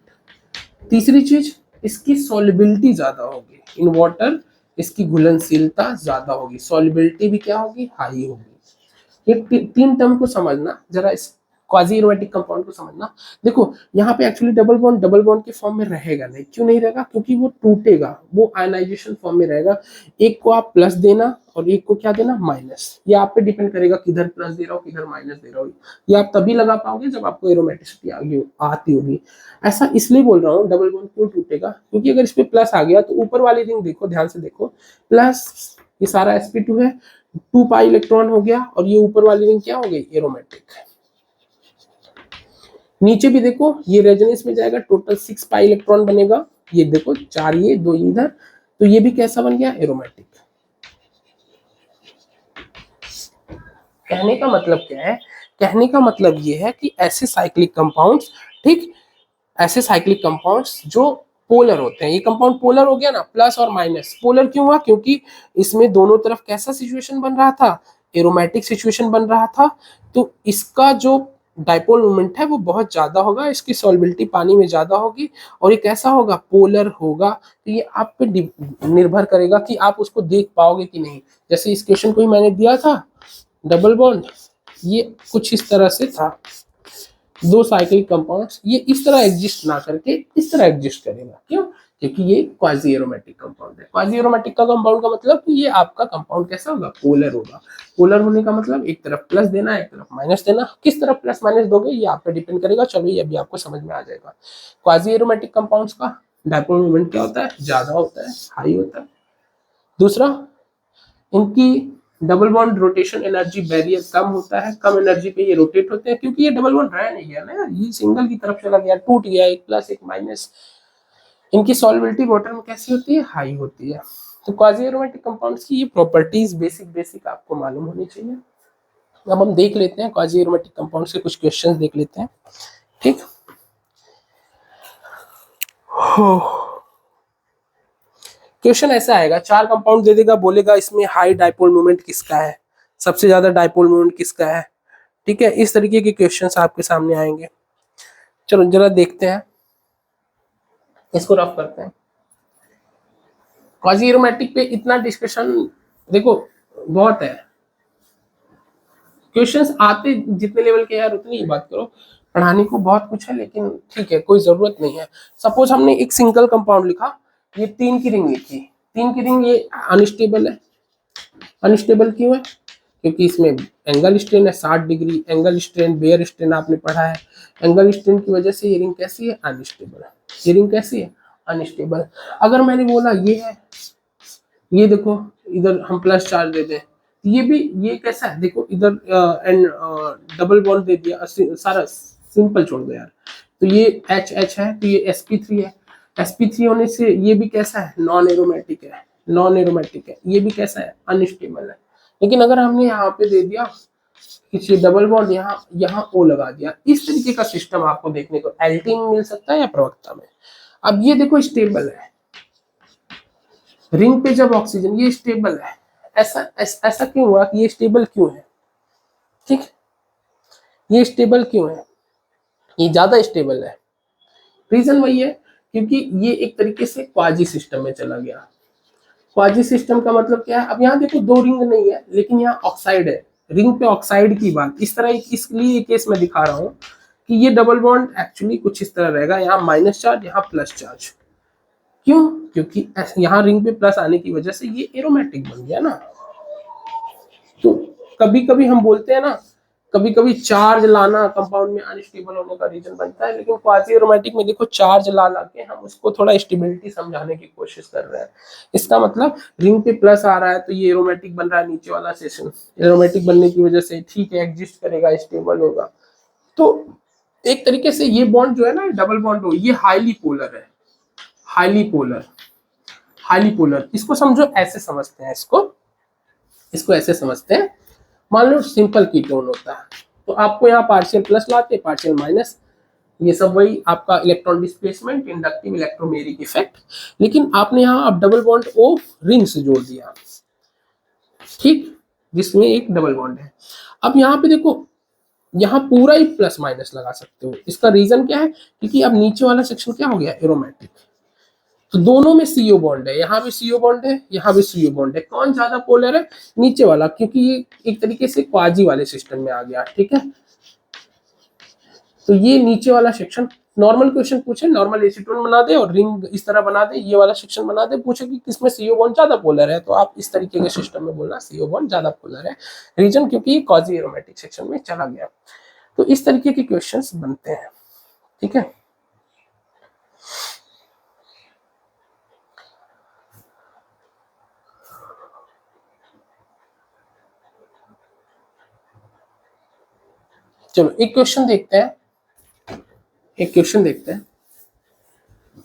तीसरी चीज, इसकी सॉल्युबिलिटी ज्यादा होगी इन वाटर, इसकी घुलनशीलता ज्यादा होगी, सॉल्युबिलिटी भी क्या होगी, हाई होगी। ये तीन टर्म को समझना जरा, इस क्वाजी एरोमेटिक कंपाउंड को समझना। देखो यहाँ पे एक्चुअली डबल बॉन्ड के फॉर्म में रहेगा नहीं, क्यों नहीं रहेगा, क्योंकि वो टूटेगा, वो आयनाइजेशन फॉर्म में रहेगा। एक को आप प्लस देना और एक को क्या देना, माइनस। ये आप पे डिपेंड करेगा किधर प्लस दे रहा हो किधर माइनस दे रहा हो। ये आप तभी लगा पाओगे जब आपको एरोमेटिसिटी आती होगी। ऐसा इसलिए बोल रहा हूँ डबल बॉन्ड क्यों टूटेगा, क्योंकि अगर इस पे प्लस आ गया तो ऊपर वाली रिंग देखो, ध्यान से देखो, प्लस ये सारा sp2 है, 2 पाई इलेक्ट्रॉन हो गया, और ये ऊपर वाली रिंग क्या हो गई, एरोमेटिक। नीचे भी देखो ये रेजोनेंस में जाएगा, टोटल 6 पाई इलेक्ट्रॉन बनेगा। ये देखो 4 ये 2 इधर, तो ये भी कैसा बन गया, एरोमेटिक। कहने का मतलब क्या है, कहने का मतलब ये है कि ऐसे साइक्लिक कंपाउंड्स, ठीक, ऐसे साइक्लिक कंपाउंड्स जो पोलर होते हैं, ये कंपाउंड पोलर हो गया ना, प्लस और माइनस। पोलर क्यों हुआ, क्योंकि इसमें दोनों तरफ कैसा सिचुएशन बन रहा था, एरोमेटिक सिचुएशन बन रहा था। तो इसका जो डाइपोल मोमेंट है वो बहुत ज्यादा होगा, इसकी सॉल्बिलिटी पानी में ज्यादा होगी, और ये कैसा होगा, पोलर होगा। तो ये आप पे निर्भर करेगा कि आप उसको देख पाओगे कि नहीं। जैसे इस क्वेश्चन को ही मैंने दिया था, डबल बॉन्ड ये कुछ इस तरह से था, दो साइक्लिक कंपाउंड्स, ये इस तरह एग्जिस्ट ना करके इस तरह एग्जिस्ट करेगा। क्यों, क्योंकि ये क्वाजी एरोमेटिक कंपाउंड है। क्वाजी एरोमेटिक का कंपाउंड का मतलब कि ये आपका कंपाउंड कैसा होगा, पोलर होगा। पोलर होने का मतलब एक तरफ प्लस देना एक तरफ माइनस देना। किस तरफ प्लस माइनस दोगे ये आप पे डिपेंड करेगा। चलो ये अभी आपको समझ में आ जाएगा। क्वाजी एरोमेटिक कंपाउंड्स का डाइपोल मोमेंट क्या होता है, ज्यादा होता है, हाई होता है। दूसरा, इनकी double bond rotation energy barrier कम होता है, कम एनर्जी पे ये रोटेट होते हैं, क्योंकि ये डबल बॉन्ड रह नहीं गया ना यार, ये सिंगल की तरफ चला गया, टूट गया, एक प्लस एक माइनस। इनकी सॉल्युबिलिटी वाटर में कैसी होती है, हाई होती है। तो क्वाजी एरोमेटिक कंपाउंड्स की ये प्रॉपर्टीज बेसिक आपको मालूम होनी चाहिए। अब हम देख लेते हैं क्वाजी एरोमेटिक कंपाउंड्स के कुछ क्वेश्चंस देख लेते हैं, ठीक। क्वेश्चन ऐसा आएगा, 4 कंपाउंड दे देगा, बोलेगा इसमें हाई डाइपोल मोमेंट किसका है, सबसे ज्यादा डाइपोल मोमेंट किसका है, ठीक है। इस तरीके के क्वेश्चंस आपके सामने आएंगे। चलो जरा देखते हैं, इसको रफ करते हैं। क्वाजी एरोमेटिक पे इतना डिस्कशन देखो बहुत है, क्वेश्चंस आते जितने लेवल के यार उतनी ही बात करो, पढ़ाने को बहुत कुछ है, लेकिन ठीक है कोई जरूरत नहीं है। सपोज हमने एक सिंगल कंपाउंड लिखा, ये 3 की रिंग लिखी, 3 की रिंग, ये अनस्टेबल है। अनस्टेबल क्यों है, क्योंकि इसमें एंगल स्ट्रेन है 60 डिग्री, एंगल स्ट्रेन बेयर स्ट्रेन आपने पढ़ा है। एंगल स्ट्रेन की वजह से ये रिंग कैसी है, अनस्टेबल है। ये रिंग कैसी है, अनस्टेबल। अगर मैंने बोला ये है, ये देखो इधर हम प्लस चार्ज दे दें, ये भी ये कैसा है, देखो इधर एंड डबल बॉन्ड दे दिया, सारा सिंपल छोड़ दो यार। तो ये एच एच है, तो ये sp3 है। sp3 होने से ये भी कैसा है, नॉन एरोमेटिक है, नॉन एरोमेटिक है। ये भी कैसा है, अनस्टेबल है। लेकिन अगर हमने यहाँ पे दे दिया किसी डबल बॉन्ड, यहाँ ओ लगा दिया, इस तरीके का सिस्टम आपको देखने को एल्टी में मिल सकता है या प्रवक्ता में। अब ये देखो स्टेबल है, रिंग पे जब ऑक्सीजन, ये स्टेबल है। ऐसा क्यों हुआ कि ये स्टेबल क्यों है, ठीक, ये स्टेबल क्यों है, ये ज्यादा स्टेबल है। रीजन वही है क्योंकि ये एक तरीके से क्वाजी सिस्टम में चला गया। क्वाजी सिस्टम का मतलब क्या है, अब यहाँ देखो 2 रिंग नहीं है, लेकिन यहाँ ऑक्साइड है, रिंग पे ऑक्साइड की बात इस तरह, इसलिए ये केस मैं दिखा रहा हूँ कि ये डबल बॉन्ड एक्चुअली कुछ इस तरह रहेगा, यहाँ माइनस चार्ज यहाँ प्लस चार्ज। क्यों, क्योंकि यहाँ रिंग पे प्लस आने की वजह से ये एरोमेटिक बन गया ना। तो कभी कभी हम बोलते हैं ना, कभी कभी चार्ज लाना कंपाउंड में अनस्टेबल होने का रीजन बनता है, लेकिन क्वाजी एरोमेटिक में देखो चार्ज ला के हम उसको थोड़ा स्टेबिलिटी समझाने की कोशिश कर रहे हैं। इसका मतलब रिंग पे प्लस आ रहा है तो ये एरोमेटिक बन रहा है, नीचे वाला सेशन एरोमेटिक बनने की वजह से ठीक है एग्जिस्ट करेगा, स्टेबल होगा। तो एक तरीके से ये बॉन्ड जो है ना, डबल बॉन्ड हो, ये हाईली पोलर है, हाईली पोलर, हाईली पोलर। इसको समझो ऐसे समझते हैं, इसको ऐसे समझते हैं, मान लो सिंपल कीटोन होता है, तो आपको यहाँ पार्शियल प्लस लाते, पार्शियल माइनस, ये सब वही आपका electron displacement, inductive electromeric effect. लेकिन आपने यहाँ अब डबल बॉन्ड ओ रिंग से जोड़ दिया, ठीक, जिसमें एक डबल बॉन्ड है। अब यहाँ पे देखो, यहाँ पूरा ही प्लस माइनस लगा सकते हो। इसका रीजन क्या है, क्योंकि अब नीचे वाला सेक्शन क्या हो गया, एरोमेटिक। तो दोनों में सीओ बॉन्ड है, यहाँ भी सीओ बॉन्ड है, यहाँ भी सीओ बॉन्ड है। कौन ज्यादा पोलर है, नीचे वाला, क्योंकि ये एक तरीके से क्वाजी वाले सिस्टम में आ गया, ठीक है। तो ये नीचे वाला सेक्शन नॉर्मल क्वेश्चन पूछे, नॉर्मल एसीटोन बना दे और रिंग इस तरह बना दे, ये वाला सेक्शन बना दे, पूछे कि किसमें CO बॉन्ड ज्यादा पोलर है, तो आप इस तरीके के सिस्टम में बोलना CO बॉन्ड ज्यादा पोलर है। रीजन क्योंकि ये क्वाजी एरोमेटिक सेक्शन में चला गया। तो इस तरीके के क्वेश्चंस बनते हैं, ठीक है। चलो एक क्वेश्चन देखते हैं,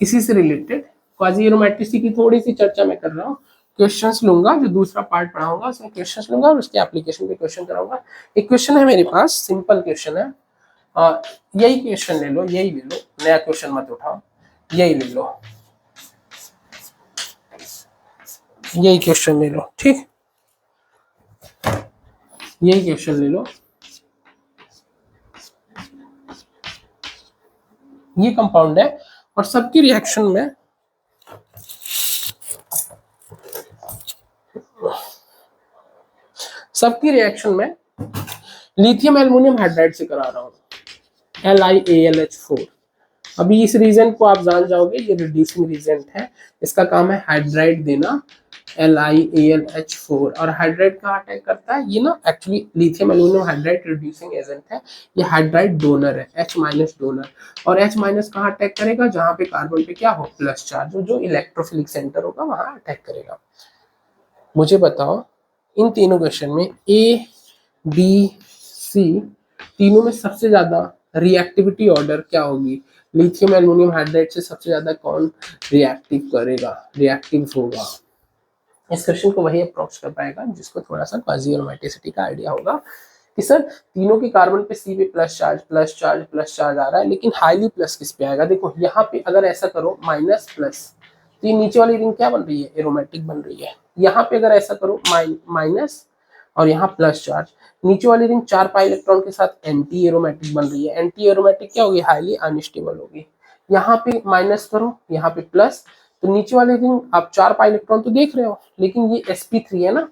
इसी से रिलेटेड क्वाजी एरोमेटिसिटी की थोड़ी सी चर्चा मैं कर रहा हूँ। क्वेश्चंस लूंगा, जो दूसरा पार्ट पढ़ाऊंगा उसमें क्वेश्चंस लूंगा और उसके एप्लीकेशन पे क्वेश्चन कराऊंगा। एक क्वेश्चन है मेरे पास, सिंपल क्वेश्चन है, यही क्वेश्चन ले लो, यही ले लो, नया क्वेश्चन मत उठाओ, यही ले लो, यही क्वेश्चन ले लो, ठीक, यही क्वेश्चन ले लो। ये कंपाउंड है और सबकी रिएक्शन में लिथियम एल्युमिनियम हाइड्राइड से करा रहा हूँ, LiAlH4। अभी इस रीजन को आप जान जाओगे, ये रिड्यूसिंग रीजेंट है, इसका काम है हाइड्राइड देना, LiAlH4। और हाइड्राइड कहाँ अटैक करता है, ये ना actually lithium aluminium hydride reducing agent है, ये हाइड्राइड डोनर है, H- डोनर। और H- कहाँ अटैक करेगा, जहां पे कार्बन पे क्या हो, प्लस चार्ज, जो इलेक्ट्रोफिलिक सेंटर होगा वहां अटैक करेगा। मुझे बताओ इन तीनों क्वेश्चन में A, B, C तीनों में सबसे ज्यादा रिएक्टिविटी ऑर्डर क्या होगी, लिथियम एल्युमिनियम हाइड्राइड से सबसे ज्यादा कौन रिएक्टिव करेगा, रिएक्टिव होगा। इस क्वेश्चन को वही अप्रोच कर पाएगा जिसको थोड़ा सा क्वाजी एरोमेटिसिटी का आइडिया होगा कि सर तीनों के कार्बन पे C पे plus charge plus charge plus charge आ रहा है, लेकिन हाईली प्लस किस पे आएगा। देखो यहाँ पे अगर ऐसा करो माइनस प्लस, तो ये नीचे वाली रिंग क्या बन रही है, एरोमेटिक बन रही है। यहाँ पे अगर ऐसा करो माइनस और यहाँ प्लस चार्ज, नीचे वाली रिंग 4 पाई इलेक्ट्रॉन के साथ एंटी एरोमेटिक बन रही है। एंटी एरोमेटिक क्या होगी, हाईली अनस्टेबल होगी। यहाँ पे माइनस करो, यहाँ पे प्लस, तो नीचे वाले रिंग आप 4 पाई इलेक्ट्रॉन तो देख रहे हो, लेकिन ये sp3 है ना,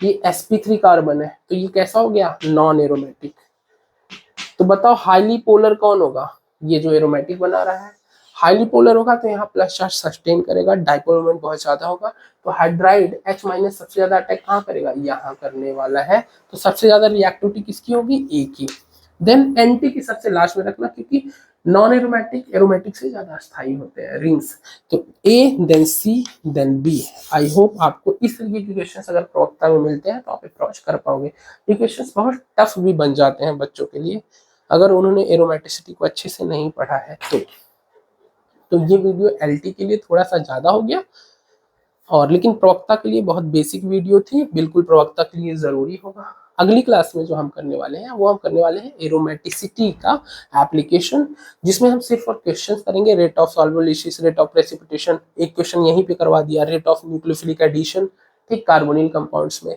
ये sp3 कार्बन है, तो ये कैसा हो गया, नॉन एरोमेटिक। तो बताओ हाईली पोलर कौन होगा, ये जो एरोमेटिक बना रहा है हाईली पोलर होगा, तो यहाँ प्लस चार्ज सस्टेन करेगा, डाइपोल मोमेंट बहुत ज्यादा होगा, तो हाइड्राइड H- सबसे ज्यादा अटैक कहाँ करेगा, यहाँ करने वाला है। तो सबसे ज्यादा रिएक्टिविटी किसकी होगी, ए की। देन एंटी की सबसे लास्ट में रखना, क्योंकि नॉन एरोमेटिक एरोमेटिक से ज्यादा स्थायी होते हैं रिंग्स। तो A then C then B. I hope आपको इस तरीके के क्वेश्चन अगर प्रवक्ता में मिलते हैं तो आप अप्रोच कर पाओगे। ये क्वेश्चन बहुत टफ भी बन जाते हैं बच्चों के लिए अगर उन्होंने एरोमेटिसिटी को अच्छे से नहीं पढ़ा है तो ये वीडियो LT के लिए थोड़ा सा ज्यादा हो गया, और लेकिन प्रवक्ता के लिए बहुत बेसिक वीडियो थी, बिल्कुल प्रवक्ता के लिए जरूरी होगा। अगली क्लास में जो हम करने वाले हैं वो हम करने वाले हैं एरोमेटिसिटी का एप्लीकेशन, जिसमें हम सिर्फ और क्वेश्चन करेंगे, rate of solvolysis, rate of precipitation, एक क्वेश्चन यहीं पे करवा दिया, रेट ऑफ न्यूक्लियोफिलिक एडिशन, ठीक, कार्बोनिल कंपाउंड्स में,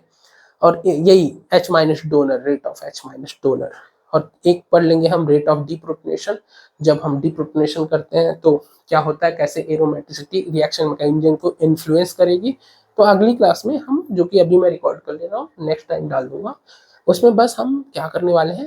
और यही H- donor, rate of H- donor. और एक पढ़ लेंगे हम रेट ऑफ डीप्रोटोनेशन, जब हम डीप्रोटोनेशन करते हैं तो क्या होता है, कैसे एरोमेटिसिटी रिएक्शन मैकेनिज्म को इन्फ्लुएंस करेगी। तो अगली क्लास में हम, जो कि अभी मैं रिकॉर्ड कर ले रहा हूँ, नेक्स्ट टाइम डाल दूंगा, उसमें बस हम क्या करने वाले हैं,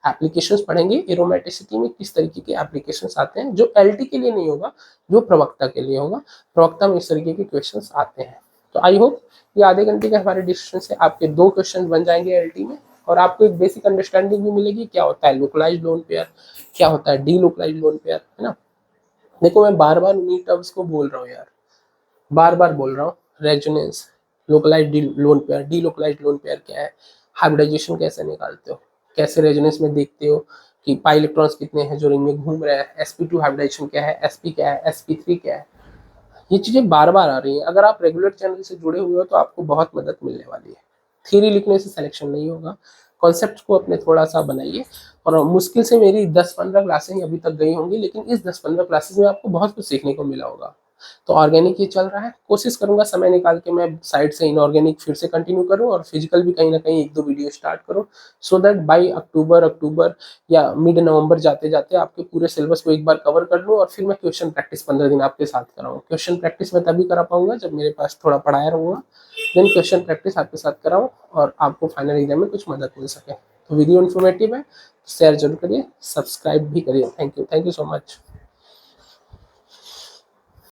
एप्लीकेशंस पढ़ेंगे, एरोमेटिसिटी में किस तरीके के एप्लीकेशंस आते हैं, जो LT के लिए नहीं होगा, जो प्रवक्ता के लिए होगा। प्रवक्ता में इस तरीके के क्वेश्चंस आते हैं। तो आई होप ये आधे घंटे के हमारे डिस्कशन से आपके 2 क्वेश्चन बन जाएंगे LT में, और आपको एक बेसिक अंडरस्टैंडिंग भी मिलेगी क्या होता है लोकलाइज्ड लोन पेयर, क्या होता है डीलोकलाइज्ड लोन पेयर, है ना। देखो मैं बार बार उन्हीं टर्म्स को बोल रहा हूँ यार, बार बार बोल रहा हूँ, resonance, localized lone pair, delocalized lone pair क्या है, हाइब्रिडाइजेशन कैसे निकालते हो, कैसे रेजोनेंस में देखते हो कि पाई इलेक्ट्रॉन्स कितने हैं जो रिंग में घूम रहे हैं, sp2 हाइब्रिडाइजेशन क्या है, sp क्या है, sp3 क्या है। ये चीजें बार बार आ रही हैं, अगर आप रेगुलर चैनल से जुड़े हुए हो तो आपको बहुत मदद मिलने वाली है। थ्योरी लिखने से सिलेक्शन नहीं होगा, कॉन्सेप्ट को अपने थोड़ा सा बनाइए। और मुश्किल से मेरी 10-15 क्लासें अभी तक गई होंगी, लेकिन इस 10-15 क्लासेस में आपको बहुत कुछ सीखने को मिला होगा। तो ऑर्गेनिक ये चल रहा है, कोशिश करूंगा समय निकाल के मैं साइड से इनऑर्गेनिक फिर से कंटिन्यू करूं, और फिजिकल भी कहीं ना कहीं 1-2 वीडियो स्टार्ट करूं, सो दैट बाई अक्टूबर या मिड नवंबर जाते जाते आपके पूरे सिलेबस को एक बार कवर कर लूं, और फिर मैं क्वेश्चन प्रैक्टिस 15 दिन आपके साथ कराऊं। क्वेश्चन प्रैक्टिस मैं तभी करा पाऊंगा जब मेरे पास थोड़ा पढ़ाया रहूंगा, देन क्वेश्चन प्रैक्टिस आपके साथ कराऊं और आपको फाइनल एग्जाम में कुछ मदद मिल सके। तो वीडियो इन्फॉर्मेटिव है, शेयर जरूर करिए, सब्सक्राइब भी करिए। Thank you so much.